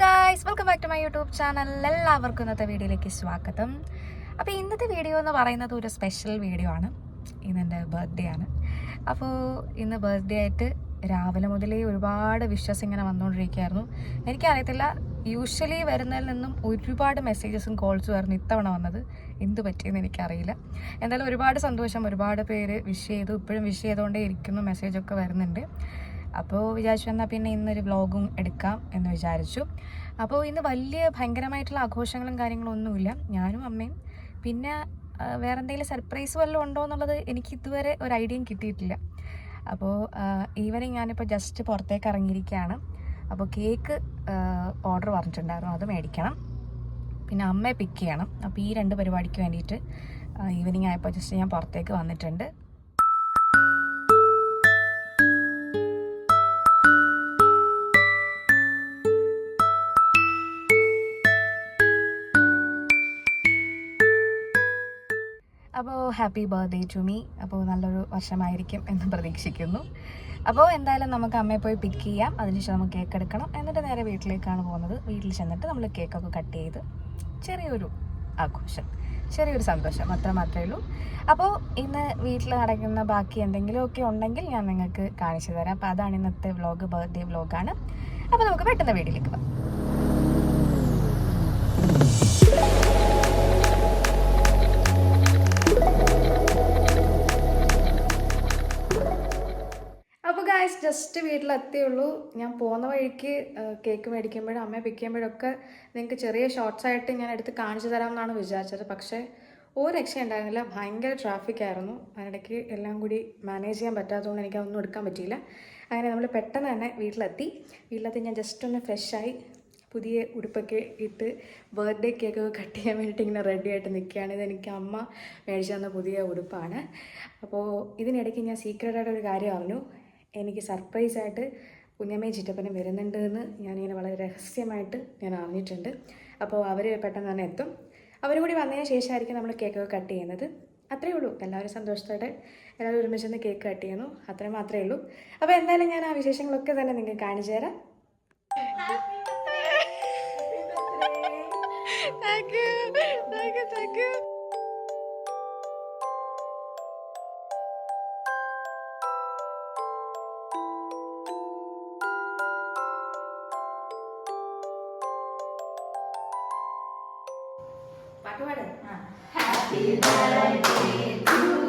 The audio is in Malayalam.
Guys, welcome back to my YouTube channel. എല്ലാവർക്കും ഇന്നത്തെ വീഡിയോയിലേക്ക് സ്വാഗതം. അപ്പോൾ ഇന്നത്തെ വീഡിയോ എന്ന് പറയുന്നത് ഒരു സ്പെഷ്യൽ വീഡിയോ ആണ്. ഇന്നെൻ്റെ ബർത്ത്ഡേ ആണ്. അപ്പോൾ ഇന്ന് ബർത്ത്ഡേ ആയിട്ട് രാവിലെ മുതലേ ഒരുപാട് വിഷസ് ഇങ്ങനെ വന്നുകൊണ്ടിരിക്കുകയായിരുന്നു. എനിക്കറിയത്തില്ല, യൂഷ്വലി വരുന്നതിൽ നിന്നും ഒരുപാട് മെസ്സേജസും കോൾസും ആയിരുന്നു ഇത്തവണ വന്നത്. എന്ത് പറ്റിയെന്ന് എനിക്കറിയില്ല. എന്തായാലും ഒരുപാട് സന്തോഷം, ഒരുപാട് പേര് വിഷ് ചെയ്തു. ഇപ്പോഴും വിഷ് ചെയ്തുകൊണ്ടേ ഇരിക്കുന്നു, മെസ്സേജൊക്കെ വരുന്നുണ്ട്. അപ്പോൾ വിചാരിച്ചു എന്നാൽ പിന്നെ ഇന്നൊരു വ്ളോഗും എടുക്കാം എന്ന് വിചാരിച്ചു. അപ്പോൾ ഇന്ന് ഭയങ്കരമായിട്ടുള്ള ആഘോഷങ്ങളും കാര്യങ്ങളും ഒന്നുമില്ല. ഞാനും അമ്മയും, പിന്നെ വേറെ എന്തെങ്കിലും സർപ്രൈസ് വല്ലതും ഉണ്ടോ എന്നുള്ളത് എനിക്ക് ഇതുവരെ ഒരു ഐഡിയയും കിട്ടിയിട്ടില്ല. അപ്പോൾ ഈവനിങ് ഞാനിപ്പോൾ ജസ്റ്റ് പുറത്തേക്ക് ഇറങ്ങിയിരിക്കുകയാണ്. അപ്പോൾ കേക്ക് ഓർഡർ പറഞ്ഞിട്ടുണ്ടായിരുന്നു, അത് മേടിക്കണം. പിന്നെ അമ്മയെ പിക്ക് ചെയ്യണം. അപ്പോൾ ഈ രണ്ട് പരിപാടിക്ക് വേണ്ടിയിട്ട് ഈവനിങ് ആയപ്പോൾ ജസ്റ്റ് ഞാൻ പുറത്തേക്ക് വന്നിട്ടുണ്ട്. അപ്പോൾ ഹാപ്പി ബർത്ത്ഡേ ടു മീ. അപ്പോൾ നല്ലൊരു വർഷമായിരിക്കും എന്ന് പ്രതീക്ഷിക്കുന്നു. അപ്പോൾ എന്തായാലും നമുക്ക് അമ്മയെ പോയി പിക്ക് ചെയ്യാം. അതിനുശേഷം നമുക്ക് കേക്ക് എടുക്കണം. എന്നിട്ട് നേരെ വീട്ടിലേക്കാണ് പോകുന്നത്. വീട്ടിൽ ചെന്നിട്ട് നമ്മൾ കേക്കൊക്കെ കട്ട് ചെയ്ത് ചെറിയൊരു ആഘോഷം, ചെറിയൊരു സന്തോഷം മാത്രമേ ഉള്ളൂ. അപ്പോൾ ഇന്ന് വീട്ടിൽ നടക്കുന്ന ബാക്കി എന്തെങ്കിലുമൊക്കെ ഉണ്ടെങ്കിൽ ഞാൻ നിങ്ങൾക്ക് കാണിച്ചു തരാം. അപ്പോൾ അതാണ് ഇന്നത്തെ വ്ളോഗ്, ബർത്ത്ഡേ വ്ളോഗാണ്. അപ്പോൾ നമുക്ക് പെട്ടെന്ന് വീട്ടിലേക്ക് പോകാം. ജസ്റ്റ് വീട്ടിലെത്തിയുള്ളൂ. ഞാൻ പോകുന്ന വഴിക്ക് കേക്ക് മേടിക്കുമ്പോഴും അമ്മയെ പിക്ക് ചെയ്യുമ്പോഴൊക്കെ നിങ്ങൾക്ക് ചെറിയ ഷോർട്സ് ആയിട്ട് ഞാൻ എടുത്ത് കാണിച്ചു തരാമെന്നാണ് വിചാരിച്ചത്. പക്ഷേ ഒരു രക്ഷ ഉണ്ടായിരുന്നില്ല, ഭയങ്കര ട്രാഫിക് ആയിരുന്നു. അതിനിടയ്ക്ക് എല്ലാം കൂടി മാനേജ് ചെയ്യാൻ പറ്റാത്തതുകൊണ്ട് എനിക്ക് അതൊന്നും എടുക്കാൻ പറ്റിയില്ല. അങ്ങനെ നമ്മൾ പെട്ടെന്ന് തന്നെ വീട്ടിലെത്തി ഞാൻ ജസ്റ്റ് ഒന്ന് ഫ്രഷായി പുതിയ ഉടുപ്പൊക്കെ ഇട്ട് ബർത്ത്ഡേ കേക്കൊക്കെ കട്ട് ചെയ്യാൻ വേണ്ടിയിട്ട് ഇങ്ങനെ റെഡി ആയിട്ട് നിൽക്കുകയാണ്. ഇതെനിക്ക് അമ്മ മേടിച്ചു തന്ന പുതിയ ഉടുപ്പാണ്. അപ്പോൾ ഇതിനിടയ്ക്ക് ഞാൻ സീക്രട്ടായിട്ട് ഒരു കാര്യം അറിഞ്ഞു. എനിക്ക് സർപ്രൈസായിട്ട് കുഞ്ഞമ്മയും ചിറ്റപ്പനും വരുന്നുണ്ട് എന്ന് ഞാനിങ്ങനെ വളരെ രഹസ്യമായിട്ട് ഞാൻ അറിഞ്ഞിട്ടുണ്ട്. അപ്പോൾ അവർ പെട്ടെന്ന് തന്നെ എത്തും. അവരും കൂടി വന്നതിന് ശേഷമായിരിക്കും നമ്മൾ കേക്കൊക്കെ കട്ട് ചെയ്യുന്നത്. അത്രയേ ഉള്ളൂ. എല്ലാവരും സന്തോഷത്തോടെ എല്ലാവരും ഒരുമിച്ച് കേക്ക് കട്ട് ചെയ്യുന്നു, അത്രയും മാത്രമേ ഉള്ളൂ. അപ്പോൾ എന്തായാലും ഞാൻ ആ വിശേഷങ്ങളൊക്കെ തന്നെ നിങ്ങൾക്ക് കാണിച്ചു തരാം. Thank you. Happy birthday to